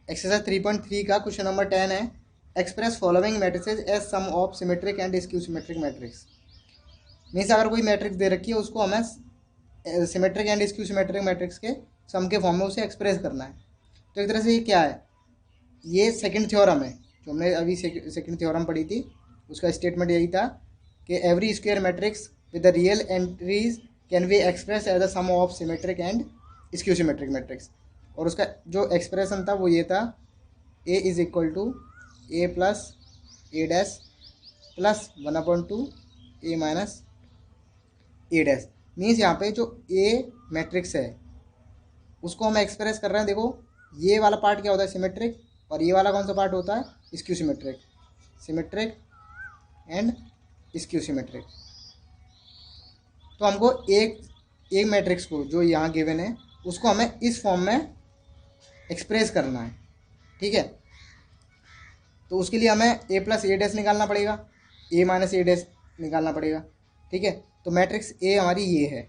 Exercise 3.3 का question number 10 है। Express following matrices as sum of symmetric and skew symmetric matrix. Means अगर कोई matrix दे रखी है उसको हमें symmetric and skew symmetric matrix के सम के फॉर्म में उसे एक्सप्रेस करना है। तो एक तरह से ये क्या है, ये सेकंड थ्योरम है जो हमने अभी सेकंड थ्योरम पढ़ी थी। उसका स्टेटमेंट यही था कि every square matrix with the real entries can be express as a sum of symmetric and skew symmetric matrix. और उसका जो एक्सप्रेशन था वो ये था, A is equal to A plus A dash plus 1/2 A minus A dash. Means यहाँ पे जो ए मैट्रिक्स है उसको हम एक्सप्रेस कर रहे हैं। देखो ये वाला पार्ट क्या होता है, सिमेट्रिक, और ये वाला कौन सा पार्ट होता है, skew symmetric. Symmetric and skew symmetric. तो हमको एक मैट्रिक्स को जो यहाँ गिवन है उसको हमें इस फॉर्म में एक्सप्रेस करना है। ठीक है, तो उसके लिए हमें ए प्लस ए डैश निकालना पड़ेगा, ए माइनस ए डैश निकालना पड़ेगा। ठीक है, तो मैट्रिक्स ए हमारी ये है।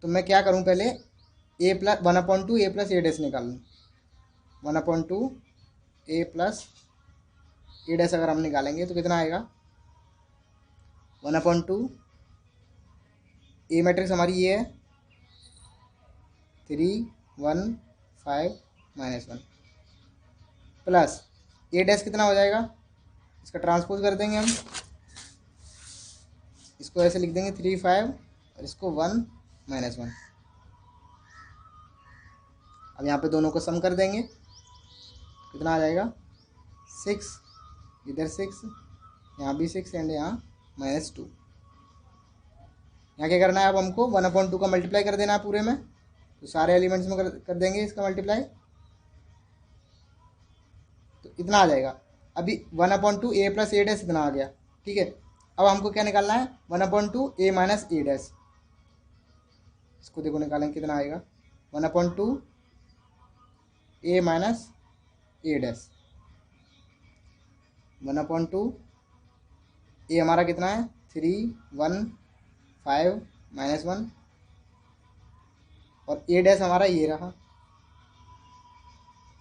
तो मैं क्या करूँ, पहले ए plus 1/2 A plus A dash निकाल लूँ। 1/2 ए प्लस ए डैश अगर हम निकालेंगे तो कितना आएगा, 1/2 ए मैट्रिक्स हमारी ये है 3 1 5 -1 प्लस ए डैश कितना हो जाएगा, इसका ट्रांसपोज कर देंगे हम, इसको ऐसे लिख देंगे 3 5 और इसको 1 -1। अब यहाँ पे दोनों को सम कर देंगे, कितना आ जाएगा 6, इधर 6, यहाँ भी 6 एंड यहाँ -2। यहाँ क्या करना है, अब हमको 1/2 का मल्टीप्लाई कर देना है पूरे में। तो सारे एलिमेंट्स में कर देंगे इसका मल्टीप्लाई, तो इतना आ जाएगा। अभी 1/2 ए प्लस ए डैश इतना आ गया। ठीक है, अब हमको क्या निकालना है, 1/2 ए माइनस ए डैश। इसको देखो निकालेंगे कितना आएगा, 1/2 ए माइनस ए डैश। 1/2 ए हमारा कितना है 3 1 5 -1 और ए डैश हमारा ये रहा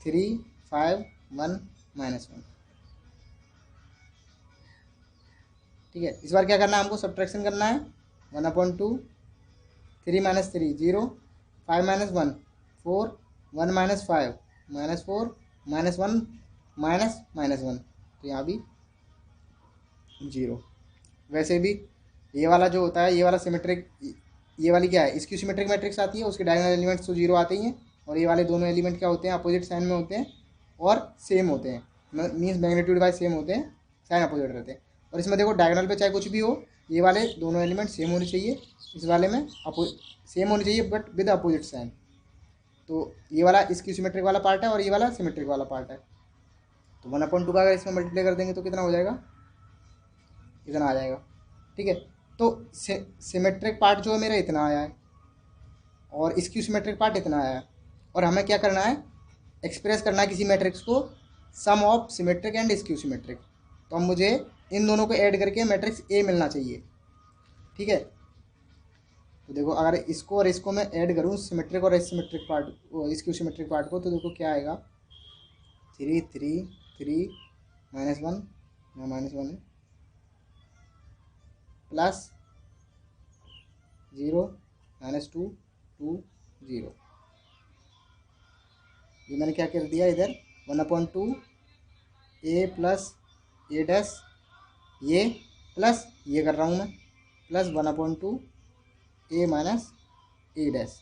3 5 1 -1। ठीक है, इस बार क्या करना है, हमको सब्ट्रैक्शन करना है। 1/2 3 - 3 0 5 -1 4 1 -5 -4 -1 -1, तो यहाँ भी 0। वैसे भी ये वाला जो होता है, ये वाला सिमेट्रिक, ये वाली क्या है, स्क्यू सिमेट्रिक मैट्रिक्स आती है, उसके डायगोनल एलिमेंट्स तो 0 आते ही हैं। और ये वाले दोनों एलिमेंट क्या होते हैं, अपोजिट साइन में होते हैं और सेम होते हैं। मीन्स मैग्नीट्यूड वाइज सेम होते हैं, साइन अपोजिट रहते हैं। और इसमें देखो डायगोनल पे चाहे कुछ भी हो, ये वाले दोनों एलिमेंट सेम होने चाहिए, इस वाले में सेम होने चाहिए बट विद अपोजिट साइन। तो ये वाला स्क्यू सिमेट्रिक वाला पार्ट है और ये वाला सिमेट्रिक वाला पार्ट है। तो 1/2 का अगर इसमें मल्टीप्लाई कर देंगे तो कितना हो जाएगा, इतना आ जाएगा। ठीक है, तो सिमेट्रिक पार्ट जो है मेरा इतना आया है और स्क्यू सिमेट्रिक पार्ट इतना आया है। और हमें क्या करना है, एक्सप्रेस करना है किसी मैट्रिक्स को sum of symmetric and skew symmetric. तो अब मुझे इन दोनों को ऐड करके मैट्रिक्स ए मिलना चाहिए। ठीक है, तो देखो अगर इसको और इसको मैं ऐड करूँ, सिमेट्रिक और asymmetric part, skew symmetric part को, तो देखो क्या आएगा 3 3 3 -1, यहाँ -1 है, प्लस 0 -2 2 0। ये मैंने क्या कर दिया इधर, 1/2 ए प्लस ए डैश, ये प्लस ये कर रहा हूँ मैं, plus 1/2 A minus A dash.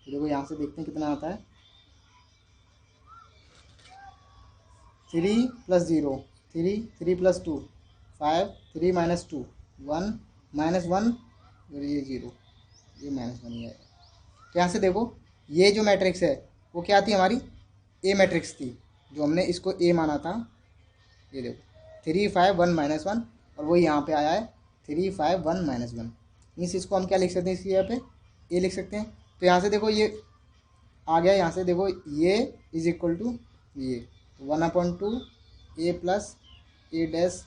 तो देखो यहाँ से देखते हैं कितना आता है, 3 + 0 3 3 + 2 5 3 -2 1 -1 और ये 0, ये -1 ही आएगा। तो यहाँ से देखो ये जो मैट्रिक्स है वो क्या थी, हमारी ए मैट्रिक्स थी, जो हमने इसको ए माना था। ये देखो 3 5 1 -1 और वो यहाँ पे आया है 3 5 1 -1। मीन्स इसको हम क्या लिख सकते हैं, इसकी यहाँ पे ए लिख सकते हैं। तो यहाँ से देखो ये आ गया, यहाँ से देखो ये इज इक्वल टू ये, तो 1/2 A plus A dash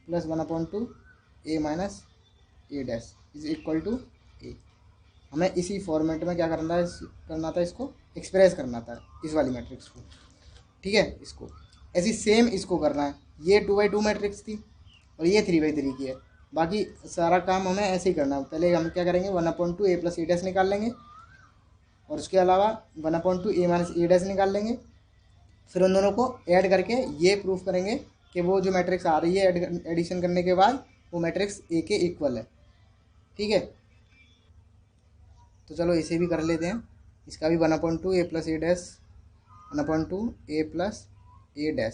plus 1/2 A minus A dash is equal to A. हमें इसी फॉर्मेट में क्या करना था इसको, एक्सप्रेस करना था इस वाली मैट्रिक्स को, ठीक है। इसको ऐसी सेम इसको करना है। ये 2/2 मैट्रिक्स थी और ये 3/3 की है। बाकी सारा काम हमें ऐसे ही करना है। पहले हम क्या करेंगे, 1/2 a + a' निकाल लेंगे और उसके अलावा 1/2 a - a' निकाल लेंगे। फिर उन दोनों को ऐड करके ये प्रूफ करेंगे कि वो जो मैट्रिक्स आ रही है एडिशन करने के बाद वो मैट्रिक्स ए के इक्वल है, ठीक है। तो चलो इसे भी कर लेते हैं। इसका भी 1/2 a + a' 1/2 a + a'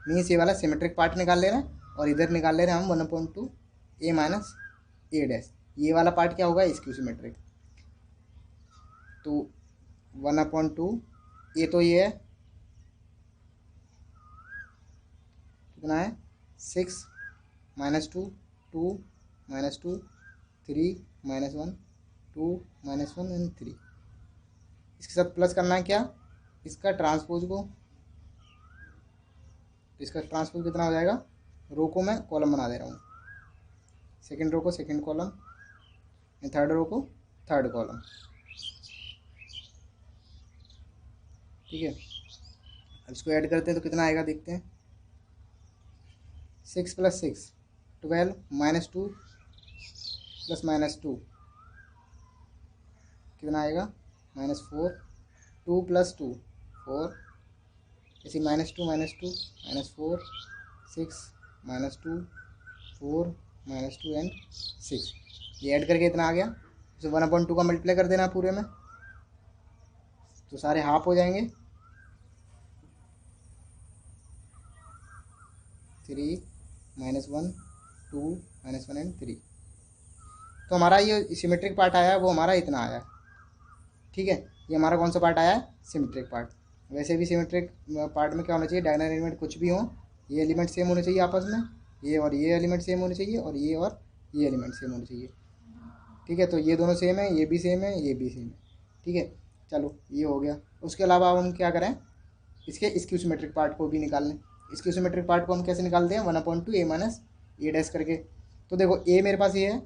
means ये वाला सिमेट्रिक पार्ट निकाल ले रहे हैं और इधर निकाल ले रहे हैं हम 1/2 a - a'। ये वाला पार्ट क्या होगा, स्क्यू सिमेट्रिक। तो 1/2 ए तो ये है, कितना है 6 - 2 2 - 2 3 - 1 2 - 1 एंड 3। इसके साथ प्लस करना है क्या, इसका ट्रांसपोज को। तो इसका ट्रांसपोज कितना हो जाएगा, रो को मैं कॉलम बना दे रहा हूँ, सेकंड रो को सेकंड कॉलम, थर्ड रो को थर्ड कॉलम, ठीक है। अब इसको ऐड करते हैं तो कितना आएगा देखते हैं। 6 + 6 12 - 2 + -2 कितना आएगा -4 2 + 2 4 इसी -2 - 2 -4 6 -2 4 -2 एंड 6। ये ऐड करके इतना आ गया। इसे 1/2 का मल्टीप्लाई कर देना पूरे में, तो सारे हाफ हो जाएंगे। 3 - 1 2 - 1 एंड 3। तो हमारा ये सिमेट्रिक पार्ट आया है वो हमारा इतना आया है, ठीक है। ये हमारा कौन सा पार्ट आया है, सिमेट्रिक पार्ट। वैसे भी सिमेट्रिक पार्ट में क्या होना चाहिए, डायगोनल एलिमेंट कुछ भी हो, ये एलिमेंट सेम होने चाहिए आपस में, ये और ये एलिमेंट सेम होने चाहिए और ये एलिमेंट सेम होने चाहिए, ठीक है। तो ये दोनों सेम है, ये भी सेम है, ये भी सेम है, ठीक है। चलो ये हो गया। उसके अलावा अब हम क्या करें, इसके स्क्यू सिमेट्रिक पार्ट को भी निकाल लें। स्क्यू सिमेट्रिक पार्ट को हम कैसे निकालते हैं, 1/2 a - a' करके। तो देखो ए मेरे पास ये है,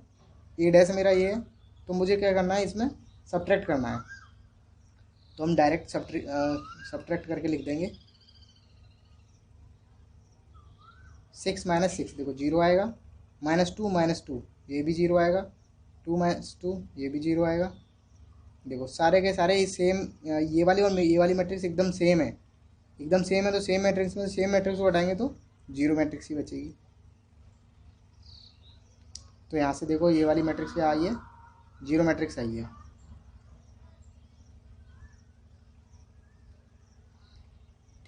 a' मेरा ये है, तो मुझे क्या करना है, इसमें सब्ट्रैक्ट करना है। तो हम डायरेक्ट सब्ट्रैक्ट करके लिख देंगे। 6 - 6 देखो 0 आएगा, -2 - 2 ये भी 0 आएगा, 2 - 2 ये भी 0 आएगा। देखो सारे के सारे सेम, ये वाली और ये वाली मैट्रिक्स एकदम सेम है, एकदम सेम है। तो सेम मैट्रिक्स में सेम मैट्रिक्स को हटाएंगे तो 0 मैट्रिक्स ही बचेगी। तो यहाँ से देखो ये वाली मैट्रिक्स क्या आई है, 0 मैट्रिक्स आई है,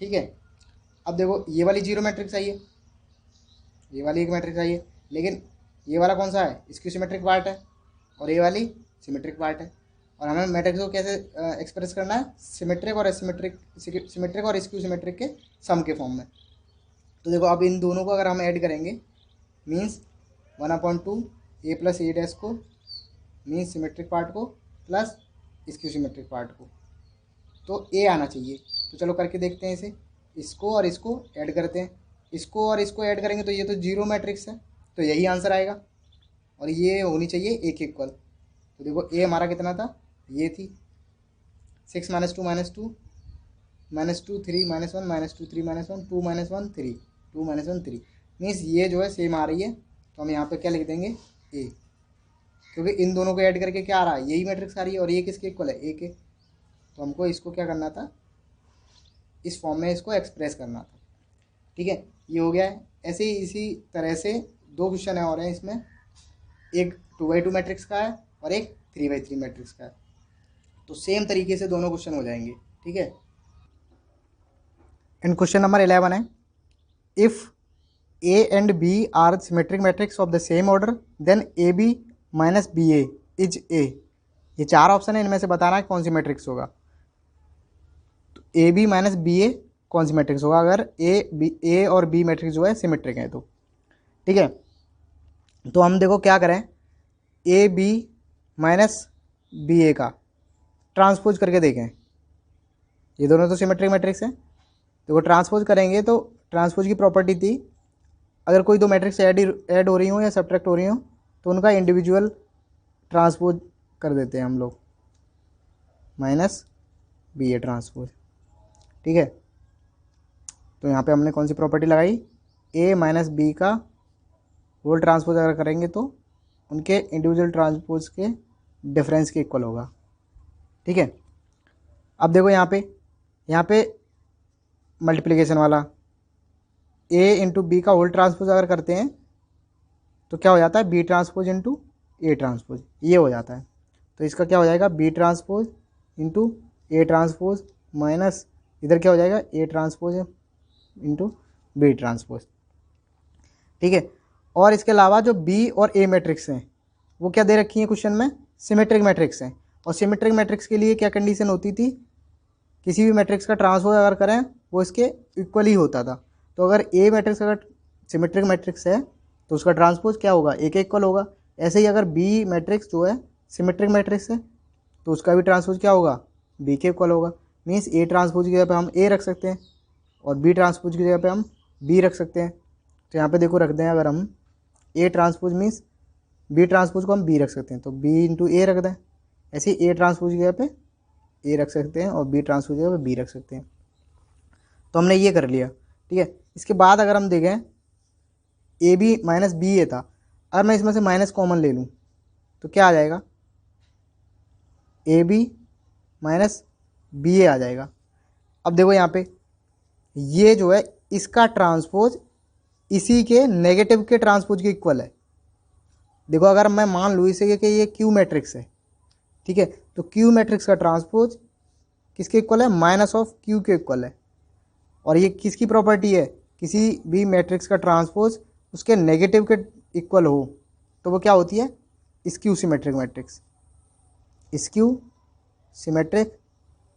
ठीक है। अब देखो ये वाली 0 मैट्रिक्स आई है, ये वाली एक मैट्रिक्स आई है, लेकिन ये वाला कौन सा है, स्क्यू सिमेट्रिक पार्ट है और ये वाली सिमेट्रिक पार्ट है। और हमें मैट्रिक्स को कैसे एक्सप्रेस करना है, सिमेट्रिक और एसिमेट्रिक, सिमेट्रिक और स्क्यू सिमेट्रिक के सम के फॉर्म में। तो देखो अब इन दोनों को अगर हम ऐड करेंगे, मीन्स 1/2 a + a' को, मीन्स सिमेट्रिक पार्ट को प्लस स्क्यू सिमेट्रिक पार्ट को, तो ए आना चाहिए। तो चलो करके देखते हैं इसे, इसको और इसको ऐड करते हैं। इसको और इसको ऐड करेंगे तो ये तो 0 मैट्रिक्स है, तो यही आंसर आएगा और ये होनी चाहिए ए के इक्वल। तो देखो ए हमारा कितना था, ये थी 6 - 2 - 2 -2 3 - 1 -2 3 - 1 2 - 1 3 2 - 1 3 मीन्स ये जो है सेम आ रही है। तो हम यहाँ पे क्या लिख देंगे, ए, क्योंकि इन दोनों को ऐड करके क्या आ रहा है, यही मैट्रिक्स आ रही है और ये किसके इक्वल है, ए के। तो हमको इसको क्या करना था, इस फॉर्म में इसको एक्सप्रेस करना था, ठीक है। ये हो गया है। ऐसे ही इसी तरह से 2 क्वेश्चन और हैं इसमें, एक 2/2 मैट्रिक्स का है और एक 3/3 मैट्रिक्स का है। तो सेम तरीके से दोनों क्वेश्चन हो जाएंगे, ठीक है। एंड क्वेश्चन नंबर 11 है, if A and B are symmetric matrix of the same order then A B minus B A is A. ये 4 ऑप्शन है, इनमें से बताना है कौन सी मैट्रिक्स होगा। तो ए बी माइनस बी ए कौन सी मैट्रिक्स होगा अगर ए और बी मैट्रिक्स जो है सिमेट्रिक है तो, ठीक है। तो हम देखो क्या करें, ए बी माइनस बी ए का ट्रांसपोज करके देखें। ये दोनों तो सिमेट्रिक मैट्रिक्स हैं, देखो ट्रांसपोज करेंगे तो ट्रांसपोज की प्रॉपर्टी थी, अगर कोई 2 मैट्रिक्स ऐड हो रही हो या सब्ट्रैक्ट हो रही हो तो उनका इंडिविजुअल ट्रांसपोज कर देते हैं हम लोग, माइनस बी ए ट्रांसपोज। ठीक है, तो यहाँ पे हमने कौन सी प्रॉपर्टी लगाई, ए माइनस बी का होल ट्रांसपोज अगर करेंगे तो उनके इंडिविजुअल ट्रांसपोज के डिफरेंस के इक्वल होगा। ठीक है, अब देखो यहाँ पे मल्टीप्लिकेशन वाला ए इंटू बी का होल ट्रांसपोज अगर करते हैं तो क्या हो जाता है, B transpose into A transpose, ये हो जाता है। तो इसका क्या हो जाएगा, B transpose into A transpose minus इधर क्या हो जाएगा, A transpose into B transpose. ठीक है, और इसके अलावा जो बी और ए मैट्रिक्स हैं वो क्या दे रखी है क्वेश्चन में, सिमेट्रिक मैट्रिक्स हैं। और सिमेट्रिक मैट्रिक्स के लिए क्या कंडीशन होती थी, किसी भी मैट्रिक्स का ट्रांसपोज अगर करें वो इसके इक्वल ही होता था। तो अगर ए मैट्रिक्स अगर सिमेट्रिक मैट्रिक्स है तो उसका ट्रांसपोज क्या होगा, ए के इक्वल होगा। ऐसे ही अगर बी मैट्रिक्स जो है सिमेट्रिक मैट्रिक्स है तो उसका भी ट्रांसपोज क्या होगा, बी के इक्वल होगा। मीन्स ए ट्रांसपोज की जगह पे हम ए रख सकते हैं और बी ट्रांसपोज की जगह पे हम बी रख सकते हैं। तो यहाँ पे देखो रख दें, अगर हम A transpose means B transpose को हम बी रख सकते हैं तो बी इंटू ए रख दें। ऐसे ही ए ट्रांसपोज की जगह पे ए रख सकते हैं और बी ट्रांसपोज की जगह पे बी रख सकते हैं। तो हमने ये कर लिया। ठीक है, इसके बाद अगर हम देखें ए बी माइनस बी ए था, अगर मैं इसमें से माइनस कॉमन ले लूँ तो क्या आ जाएगा, ए बी माइनस बी ए आ जाएगा। अब देखो यहाँ पे ये जो है इसका ट्रांसपोज इसी के नेगेटिव के ट्रांसपोज के इक्वल है। देखो अगर मैं मान लूँ इसे कि ये क्यू मैट्रिक्स है, ठीक है, तो क्यू मैट्रिक्स का ट्रांसपोज किसके इक्वल है, माइनस ऑफ क्यू के इक्वल है। और ये किसकी प्रॉपर्टी है, किसी भी मैट्रिक्स का ट्रांसपोज उसके नेगेटिव के इक्वल हो तो वो क्या होती है, skew symmetric matrix, skew symmetric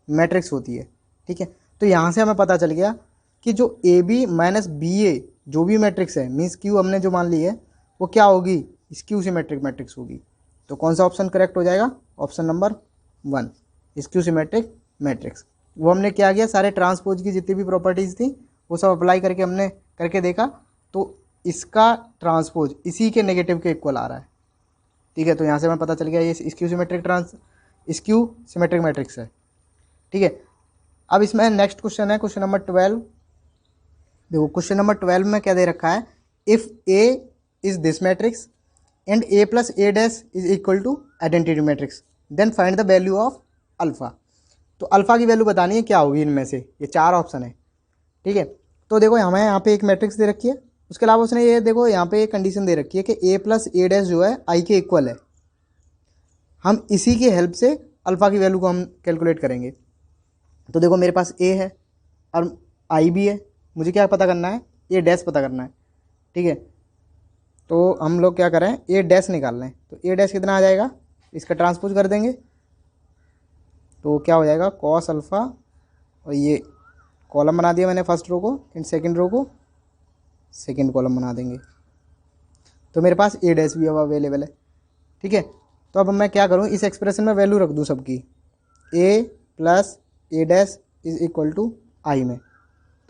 matrix होती है। ठीक है, तो यहाँ से हमें पता चल गया कि जो ए बी माइनस बी ए जो भी मैट्रिक्स है मीन्स क्यू हमने जो मान ली है वो क्या होगी, स्क्यू सिमेट्रिक मैट्रिक्स होगी। तो कौन सा ऑप्शन करेक्ट हो जाएगा, option number 1 skew symmetric matrix. वो हमने क्या किया, सारे ट्रांसपोज की जितनी भी प्रॉपर्टीज़ थी वो सब अप्लाई करके हमने करके देखा तो इसका ट्रांसपोज इसी के नेगेटिव के इक्वल आ रहा है। ठीक है, तो यहाँ से हमें पता चल गया ये स्क्यू सिमेट्रिक मैट्रिक्स है। ठीक है, अब इसमें नेक्स्ट क्वेश्चन है क्वेश्चन नंबर 12। देखो क्वेश्चन नंबर 12 में क्या दे रखा है, if A is this matrix and A plus A dash is equal to identity matrix then find the value of alpha. तो अल्फ़ा की वैल्यू बतानी है क्या होगी इनमें से, ये 4 ऑप्शन है। ठीक है, तो देखो हमें यहाँ पे एक मैट्रिक्स दे रखी है, उसके अलावा उसने ये देखो यहाँ पे एक कंडीशन दे रखी है कि ए प्लस ए डैश जो है आई के इक्वल है। हम इसी की हेल्प से अल्फ़ा की वैल्यू को हम कैलकुलेट करेंगे। तो देखो मेरे पास ए है और आई भी है, मुझे क्या पता करना है, ए डैश पता करना है। ठीक है, तो हम लोग क्या करें, ए डैश निकाल लें। तो ए डैश कितना आ जाएगा, इसका ट्रांसपोज कर देंगे तो क्या हो जाएगा, कॉस अल्फ़ा, और ये कॉलम बना दिया मैंने फर्स्ट रो को एंड सेकंड रो को सेकंड कॉलम बना देंगे। तो मेरे पास ए डैश भी अब अवेलेबल है। ठीक है, तो अब मैं क्या करूँ, इस एक्सप्रेशन में वैल्यू रख दूँ सबकी, A plus A dash is equal to I में।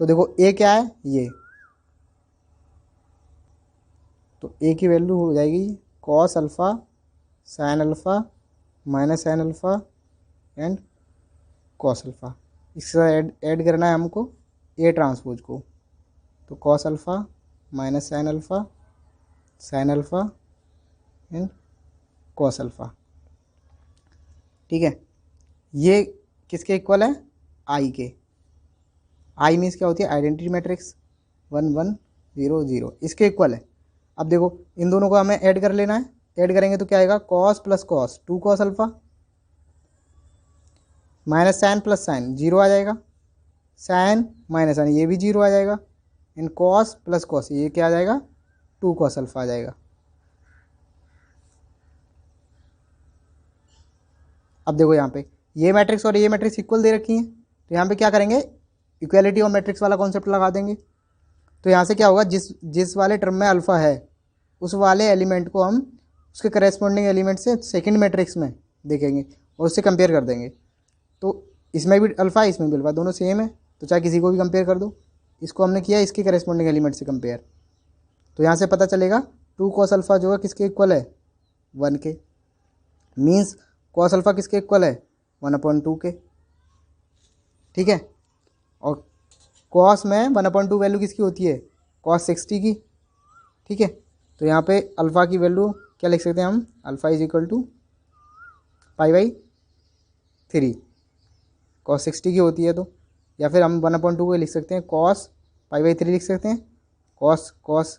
तो देखो ए क्या है, ये, तो ए की वैल्यू हो जाएगी cos alpha sine alpha minus sine alpha and cos alpha. इसका ऐड करना है हमको ए ट्रांसपोज को, तो cos alpha minus sine alpha and cos alpha. ठीक है, ये किसके इक्वल है, आई के। आई मीन्स क्या होती है, आइडेंटिटी मैट्रिक्स 1 1 0 0 इसके इक्वल है। अब देखो इन दोनों को हमें ऐड कर लेना है, ऐड करेंगे तो क्या आएगा, cos plus cos 2 cos alpha minus sine plus sine 0 आ जाएगा, साइन माइनस साइन ये भी 0 आ जाएगा, इन कॉस प्लस कॉस ये क्या आ जाएगा, 2 कॉस अल्फ़ा आ जाएगा। अब देखो यहाँ पे ये मैट्रिक्स और ये मैट्रिक्स इक्वल दे रखी हैं, तो यहाँ पे क्या करेंगे, इक्वालिटी ऑफ मैट्रिक्स वाला कॉन्सेप्ट लगा देंगे। तो यहाँ से क्या होगा, जिस वाले टर्म में अल्फ़ा है उस वाले एलिमेंट को हम उसके करेस्पॉन्डिंग एलिमेंट से सेकंड मैट्रिक्स में देखेंगे और उससे कंपेयर कर देंगे। तो इसमें भी अल्फ़ा है इसमें भी अल्फ़ा, दोनों सेम है तो चाहे किसी को भी कंपेयर कर दो। इसको हमने किया इसके करेस्पॉन्डिंग एलिमेंट से कंपेयर, तो यहाँ से पता चलेगा 2 कॉस अल्फ़ा जो है किसके इक्वल है, 1 के। मीन्स कॉस अल्फ़ा किसके इक्वल है, 1/2 के। ठीक है। और कॉस में 1/2 वैल्यू किसकी होती है, कॉस 60 की। ठीक है, तो यहाँ पे अल्फ़ा की वैल्यू क्या लिख सकते हैं हम, alpha is equal to π/3, cos 60 की होती है तो, या फिर हम 1/2 को लिख सकते हैं कॉस π/3 लिख सकते हैं, कॉस कॉस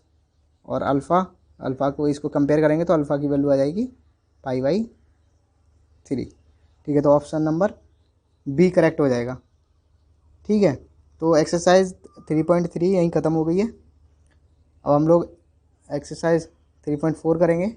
और अल्फ़ा, अल्फ़ा को इसको कंपेयर करेंगे तो अल्फ़ा की वैल्यू आ जाएगी π/3। ठीक है, तो ऑप्शन नंबर बी करेक्ट हो जाएगा। ठीक है, तो एक्सरसाइज 3.3 यहीं ख़त्म हो गई है। अब हम लोग एक्सरसाइज 3.4 करेंगे।